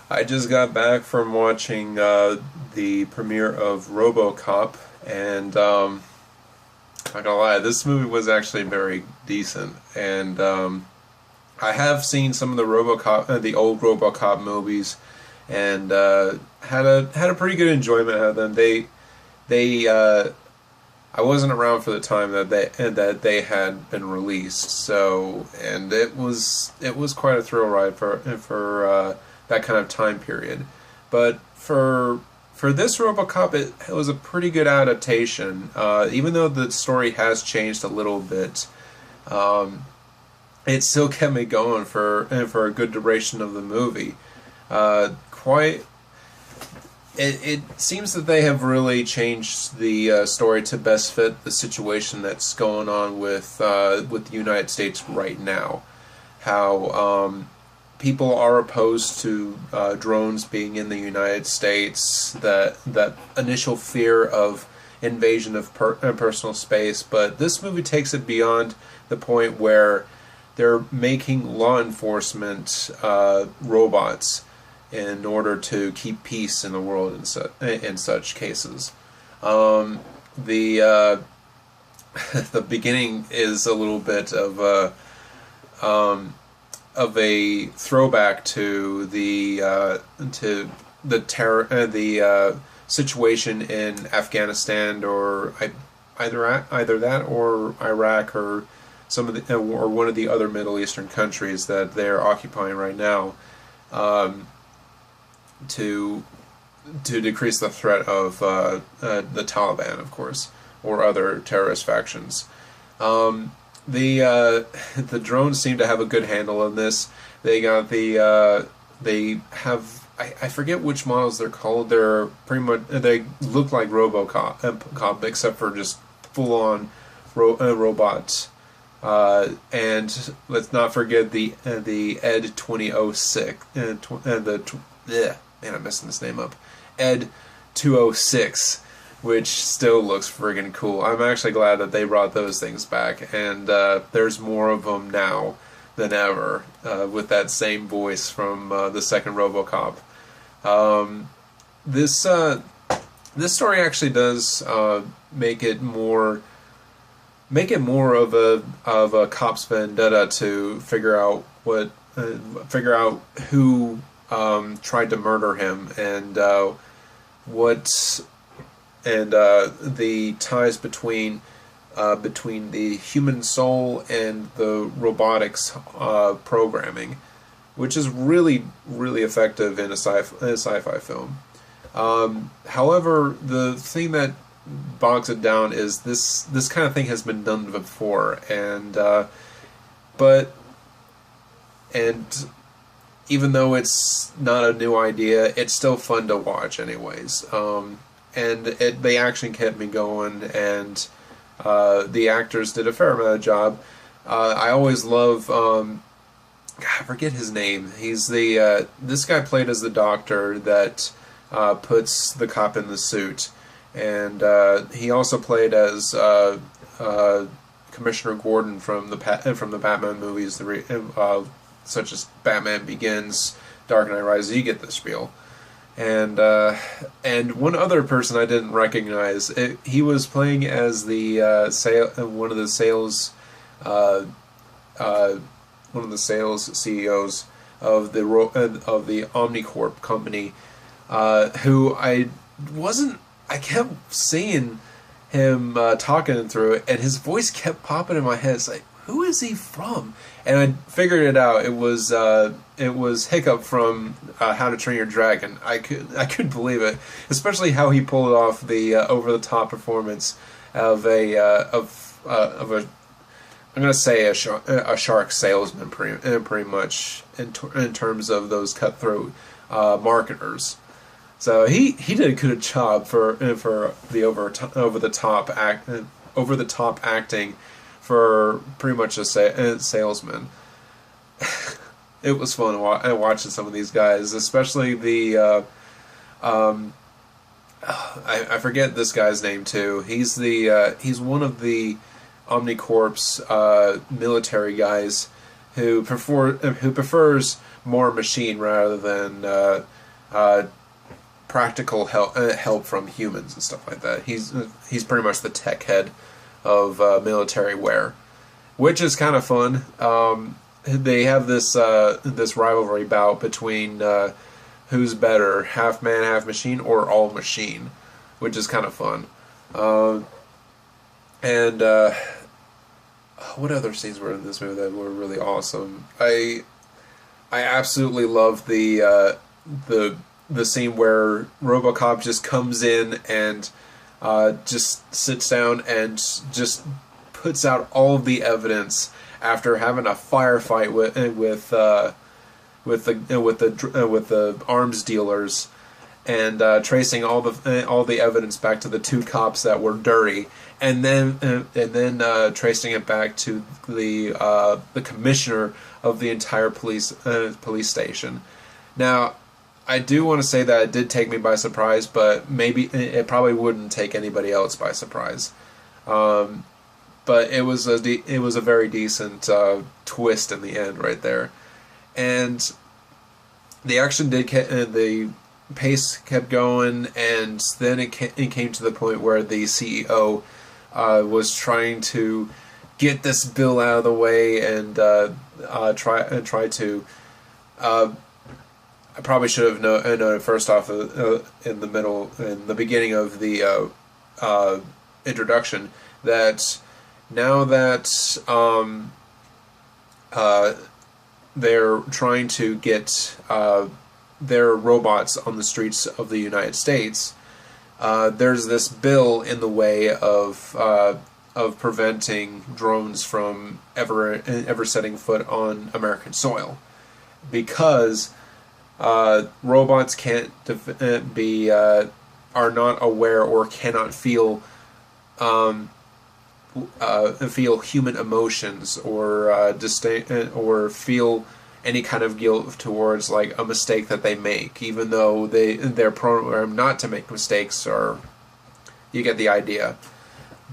I just got back from watching the premiere of RoboCop, and not gonna lie, this movie was actually very decent. And I have seen some of the the old RoboCop movies, and had a pretty good enjoyment out of them. They I wasn't around for the time that they had been released, so and it was quite a thrill ride for that kind of time period. But for this RoboCop, it was a pretty good adaptation. Even though the story has changed a little bit, it still kept me going for a good duration of the movie. Quite. It seems that they have really changed the story to best fit the situation that's going on with the United States right now. How people are opposed to drones being in the United States. That initial fear of invasion of personal space, but this movie takes it beyond the point where they're making law enforcement robots in order to keep peace in the world in such cases. The the beginning is a little bit of a throwback to the terror the situation in Afghanistan, or either that or Iraq, or some of the or one of the other Middle Eastern countries that they're occupying right now. To decrease the threat of the Taliban, of course, or other terrorist factions. The drones seem to have a good handle on this. They got they have I forget which models they're called. They're pretty much, they look like RoboCop, except for just full on robots. And let's not forget the Ed 2006 man, I'm messing this name up. Ed 206, which still looks friggin' cool. I'm actually glad that they brought those things back, and there's more of them now than ever, with that same voice from the second RoboCop. This story actually does make it more of a cop's vendetta to figure out who tried to murder him, and the ties between the human soul and the robotics programming, which is really effective in a sci-fi film. However, the thing that bogs it down is this kind of thing has been done before, and even though it's not a new idea, it's still fun to watch anyways. And the action kept me going, and the actors did a fair amount of job. I always love, I forget his name. He's this guy played as the doctor that puts the cop in the suit. And he also played as Commissioner Gordon from the Batman movies, such as Batman Begins, Dark Knight Rises. You get the spiel. And one other person I didn't recognize. He was playing as the one of the sales CEOs of the Omnicorp company, who I kept seeing him talking through it, and his voice kept popping in my head. It's like, who is he from? And I figured it out. It was Hiccup from How to Train Your Dragon. I couldn't believe it, especially how he pulled off the over the top performance of I'm gonna say a shark salesman, pretty much in terms of those cutthroat marketers. So he did a good job for the over the top acting for pretty much a salesman. It was fun watching some of these guys, especially the I forget this guy's name too. He's one of the Omnicorp's military guys who prefers more machine rather than practical help from humans and stuff like that. He's pretty much the tech head of military wear, which is kind of fun. They have this rivalry bout between who's better, half man, half machine, or all machine, which is kind of fun. And what other scenes were in this movie that were really awesome? I absolutely love the scene where RoboCop just comes in and just sits down and just puts out all of the evidence after having a firefight with the arms dealers, and tracing all the evidence back to the two cops that were dirty, and then tracing it back to the commissioner of the entire police station. Now, I do want to say that it did take me by surprise, but maybe it probably wouldn't take anybody else by surprise. But it was a very decent twist in the end right there, and the action the pace kept going, and then it came to the point where the CEO was trying to get this bill out of the way and try to. I probably should have known first off in the beginning of the introduction that now that they're trying to get their robots on the streets of the United States, there's this bill in the way of preventing drones from ever setting foot on American soil, because robots can't are not aware or cannot feel human emotions or feel any kind of guilt towards like a mistake that they make, even though they're programmed not to make mistakes, or you get the idea.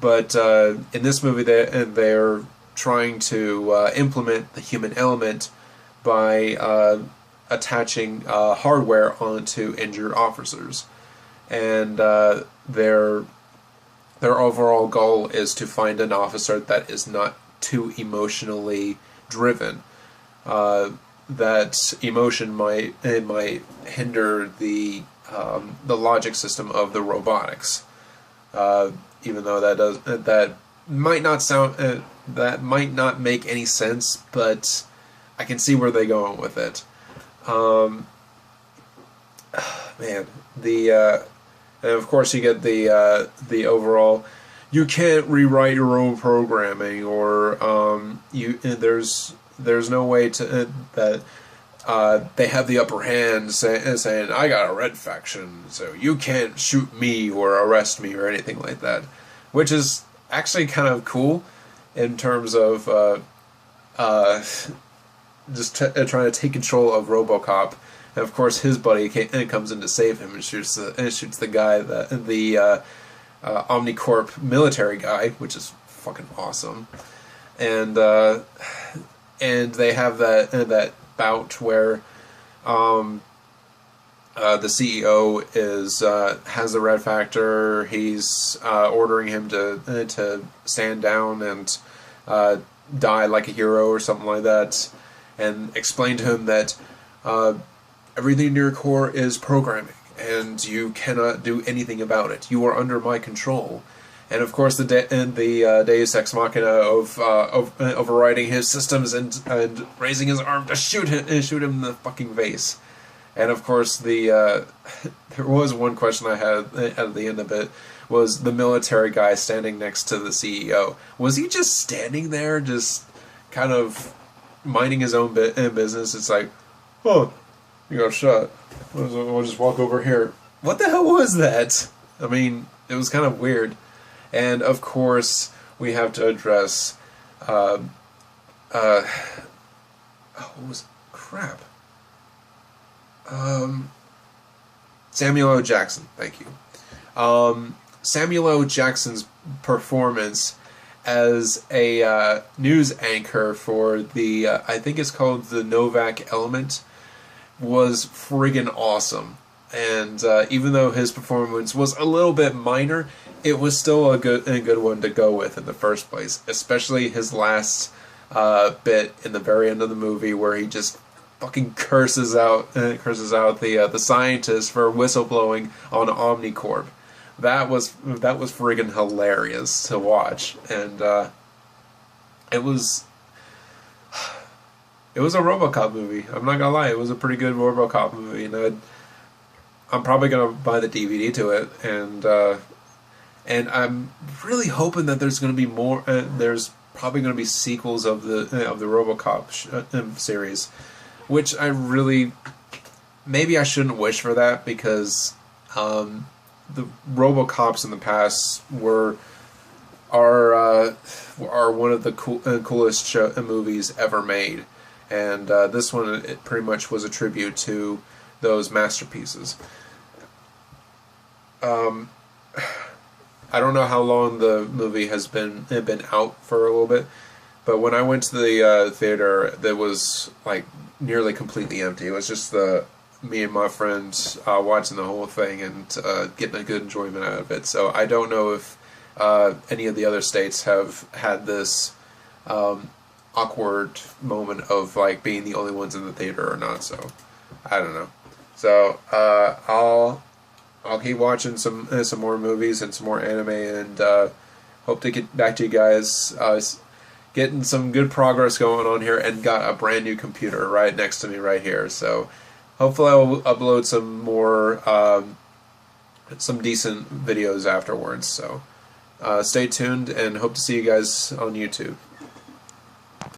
But in this movie, they're trying to implement the human element by attaching hardware onto injured officers, and their overall goal is to find an officer that is not too emotionally driven. That emotion might hinder the logic system of the robotics. Even though that might not make any sense, but I can see where they're going with it. Man, and of course you get the overall, you can't rewrite your own programming, or there's no way to that they have the upper hand saying I got a red faction, so you can't shoot me or arrest me or anything like that, which is actually kind of cool in terms of just trying to take control of RoboCop. And of course, his buddy comes in to save him and shoots the guy, the OmniCorp military guy, which is fucking awesome. And they have that bout where the CEO has the red factor. He's ordering him to stand down and die like a hero or something like that, and explain to him that everything in your core is programming, and you cannot do anything about it. You are under my control. And of course, the Deus Ex Machina of overriding his systems and raising his arm to shoot him in the fucking face. And of course, there was one question I had at the end of it, was the military guy standing next to the CEO. Was he just standing there, just kind of minding his own business? It's like, oh, you got shot. We'll just walk over here. What the hell was that? I mean, it was kind of weird. And of course, we have to address, what was, crap. Samuel L. Jackson, thank you. Samuel L. Jackson's performance as a news anchor for the I think it's called the Novak Element was friggin' awesome. And even though his performance was a little bit minor, it was still a good one to go with in the first place. Especially his last bit in the very end of the movie, where he just fucking curses out the scientist for whistleblowing on Omnicorp. That was friggin' hilarious to watch, and it was a RoboCop movie. I'm not gonna lie, it was a pretty good RoboCop movie, and I'm probably gonna buy the DVD to it, and I'm really hoping that there's gonna be more. There's probably gonna be sequels of the RoboCop series, which I really maybe I shouldn't wish for that, because the RoboCops in the past are one of the coolest movies ever made, and this one, it pretty much was a tribute to those masterpieces. I don't know how long the movie has been out for a little bit, but when I went to the theater, that was like nearly completely empty. It was just me and my friends watching the whole thing and getting a good enjoyment out of it. So I don't know if any of the other states have had this awkward moment of like being the only ones in the theater or not. So I don't know. So I'll keep watching some more movies and some more anime, and hope to get back to you guys. Getting some good progress going on here, and got a brand new computer right next to me right here. So hopefully I'll upload some more some decent videos afterwards. So stay tuned, and hope to see you guys on YouTube.